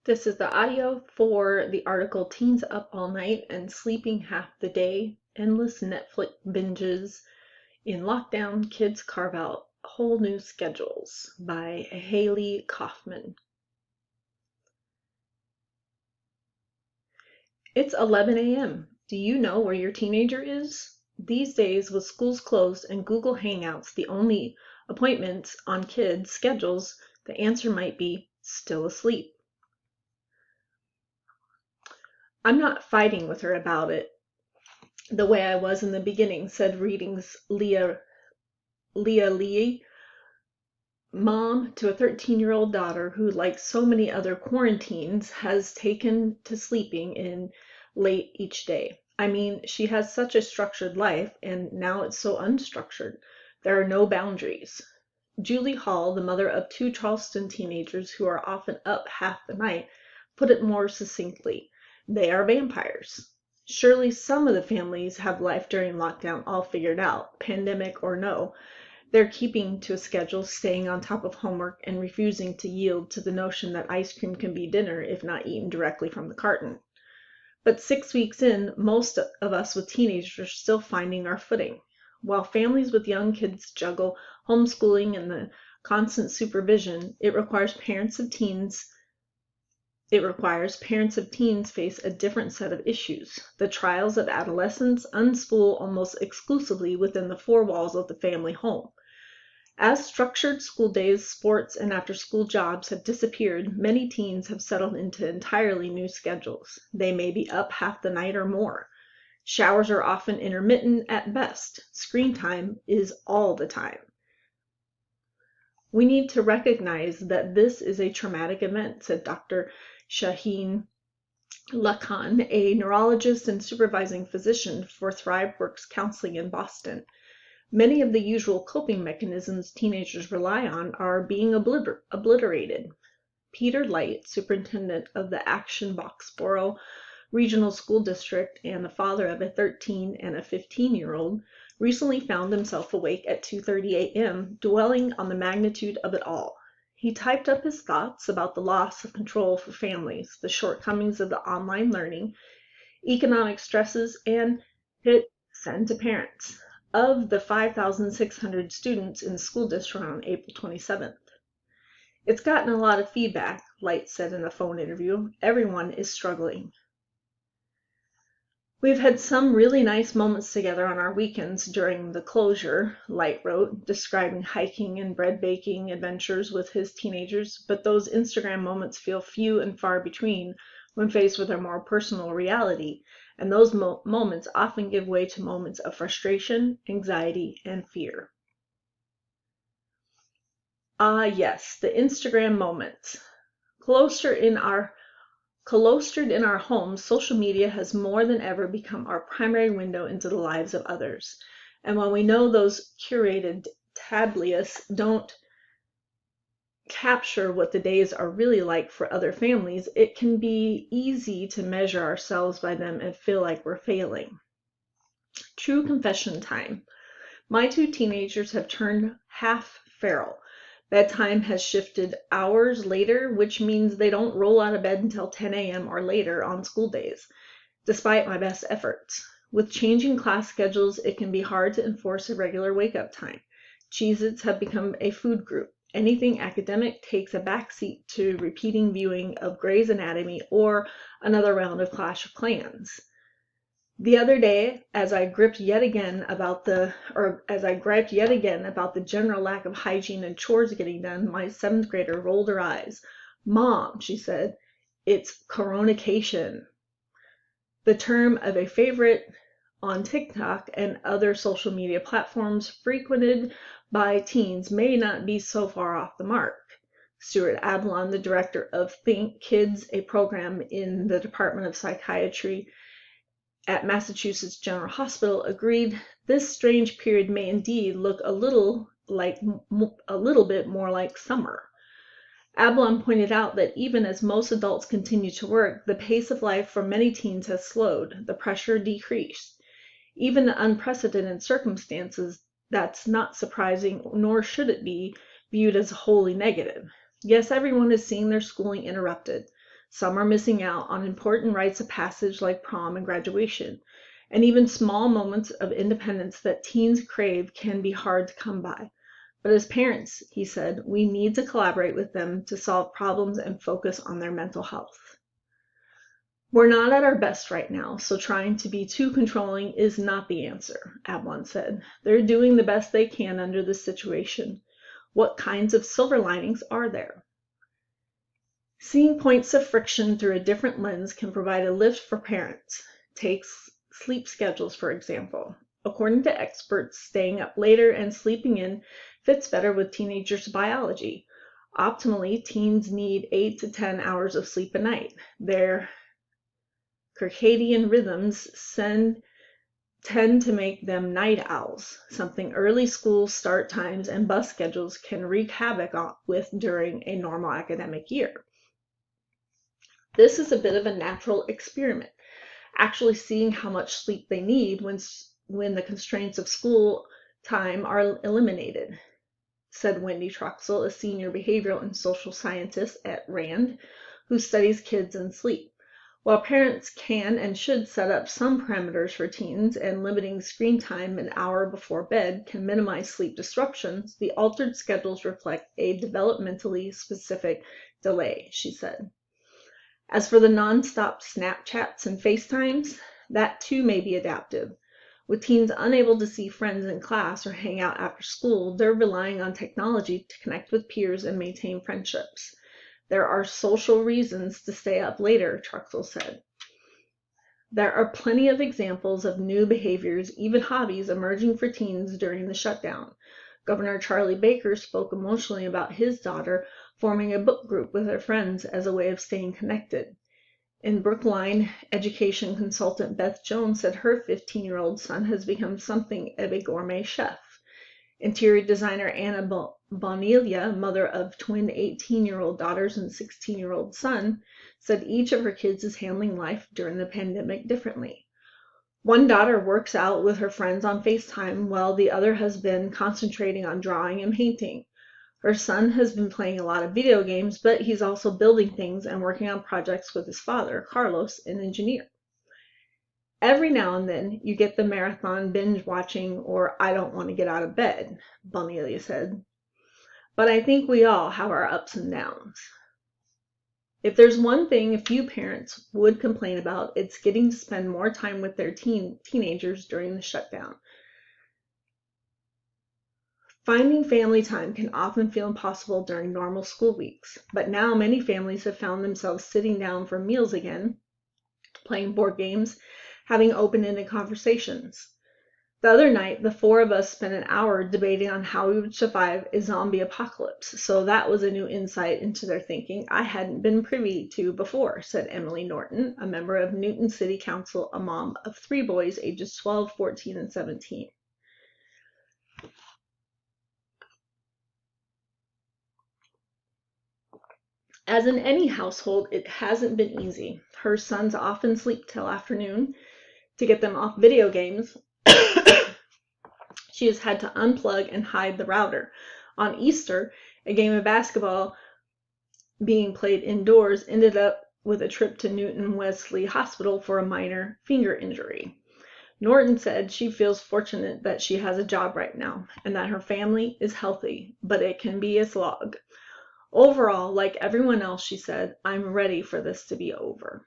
This is the audio for the article Teens Up All Night and Sleeping Half the Day, Endless Netflix Binges in Lockdown, Kids Carve Out Whole New Schedules by Haley Kaufman. It's 11 a.m. Do you know where your teenager is? These days, with schools closed and Google Hangouts the only appointments on kids' schedules, the answer might be still asleep. I'm not fighting with her about it the way I was in the beginning, said Reading's Leah Lee, mom to a 13-year-old daughter who, like so many other quarantines, has taken to sleeping in late each day. I mean, she has such a structured life, and now it's so unstructured. There are no boundaries. Julie Hall, the mother of two Charleston teenagers who are often up half the night, put it more succinctly. They are vampires. Surely some of the families have life during lockdown all figured out, pandemic or no. They're keeping to a schedule, staying on top of homework, and refusing to yield to the notion that ice cream can be dinner if not eaten directly from the carton. But 6 weeks in, most of us with teenagers are still finding our footing. While families with young kids juggle homeschooling and the constant supervision, it requires parents of teens face a different set of issues. The trials of adolescence unspool almost exclusively within the four walls of the family home. As structured school days, sports, and after-school jobs have disappeared, many teens have settled into entirely new schedules. They may be up half the night or more. Showers are often intermittent at best. Screen time is all the time. We need to recognize that this is a traumatic event, said Dr. Shaheen Lakan, a neurologist and supervising physician for ThriveWorks Counseling in Boston. Many of the usual coping mechanisms teenagers rely on are being obliterated. Peter Light, superintendent of the Action Boxborough Regional School District and the father of a 13 and a 15-year-old, recently found himself awake at 2:30 a.m., dwelling on the magnitude of it all. He typed up his thoughts about the loss of control for families, the shortcomings of the online learning, economic stresses, and hit send to parents. Of the 5,600 students in the school district on April 27th. It's gotten a lot of feedback, Light said in a phone interview. Everyone is struggling. We've had some really nice moments together on our weekends during the closure, Light wrote, describing hiking and bread baking adventures with his teenagers, but those Instagram moments feel few and far between when faced with a more personal reality, and those moments often give way to moments of frustration, anxiety, and fear. Ah, yes, the Instagram moments. Cloistered in our homes, social media has more than ever become our primary window into the lives of others. And when we know those curated tablias don't capture what the days are really like for other families, it can be easy to measure ourselves by them and feel like we're failing. True confession time. My two teenagers have turned half feral. Bedtime has shifted hours later, which means they don't roll out of bed until 10 a.m. or later on school days, despite my best efforts. With changing class schedules, it can be hard to enforce a regular wake-up time. Cheez-Its have become a food group. Anything academic takes a backseat to repeating viewing of Grey's Anatomy or another round of Clash of Clans. The other day, as I griped yet again about the general lack of hygiene and chores getting done, my 7th grader rolled her eyes. "Mom," she said, "it's coronation." The term of a favorite on TikTok and other social media platforms frequented by teens may not be so far off the mark. Stuart Ablon, the director of Think Kids, a program in the Department of Psychiatry at Massachusetts General Hospital, agreed this strange period may indeed look a little bit more like summer. Ablon pointed out that even as most adults continue to work, the pace of life for many teens has slowed, the pressure decreased. Even in unprecedented circumstances, that's not surprising, nor should it be viewed as wholly negative. Yes, everyone is seeing their schooling interrupted. Some are missing out on important rites of passage like prom and graduation. And even small moments of independence that teens crave can be hard to come by. But as parents, he said, we need to collaborate with them to solve problems and focus on their mental health. We're not at our best right now, so trying to be too controlling is not the answer, Ablon said. They're doing the best they can under this situation. What kinds of silver linings are there? Seeing points of friction through a different lens can provide a lift for parents. Take sleep schedules, for example. According to experts, staying up later and sleeping in fits better with teenagers' biology. Optimally, teens need 8 to 10 hours of sleep a night. Their circadian rhythms tend to make them night owls, something early school start times and bus schedules can wreak havoc with during a normal academic year. This is a bit of a natural experiment, actually seeing how much sleep they need when the constraints of school time are eliminated, said Wendy Troxel, a senior behavioral and social scientist at RAND, who studies kids and sleep. While parents can and should set up some parameters for teens, and limiting screen time an hour before bed can minimize sleep disruptions, the altered schedules reflect a developmentally specific delay, she said. As for the non-stop Snapchats and FaceTimes, that too may be adaptive. With teens unable to see friends in class or hang out after school, they're relying on technology to connect with peers and maintain friendships. There are social reasons to stay up later, Troxel said. There are plenty of examples of new behaviors, even hobbies, emerging for teens during the shutdown. Governor Charlie Baker spoke emotionally about his daughter forming a book group with her friends as a way of staying connected. In Brookline, education consultant Beth Jones said her 15-year-old son has become something of a gourmet chef. Interior designer Anna Bonilla, mother of twin 18-year-old daughters and 16-year-old son, said each of her kids is handling life during the pandemic differently. One daughter works out with her friends on FaceTime while the other has been concentrating on drawing and painting. Her son has been playing a lot of video games, but he's also building things and working on projects with his father, Carlos, an engineer. Every now and then, you get the marathon binge watching or I don't want to get out of bed, Bonilla said. But I think we all have our ups and downs. If there's one thing a few parents would complain about, it's getting to spend more time with their teenagers during the shutdown. Finding family time can often feel impossible during normal school weeks, but now many families have found themselves sitting down for meals again, playing board games, having open-ended conversations. The other night, the four of us spent an hour debating on how we would survive a zombie apocalypse, so that was a new insight into their thinking I hadn't been privy to before, said Emily Norton, a member of Newton City Council, a mom of 3 boys ages 12, 14, and 17. As in any household, it hasn't been easy. Her sons often sleep till afternoon to get them off video games. She has had to unplug and hide the router. On Easter, a game of basketball being played indoors ended up with a trip to Newton Wesley Hospital for a minor finger injury. Norton said she feels fortunate that she has a job right now and that her family is healthy, but it can be a slog. Overall, like everyone else, she said, I'm ready for this to be over.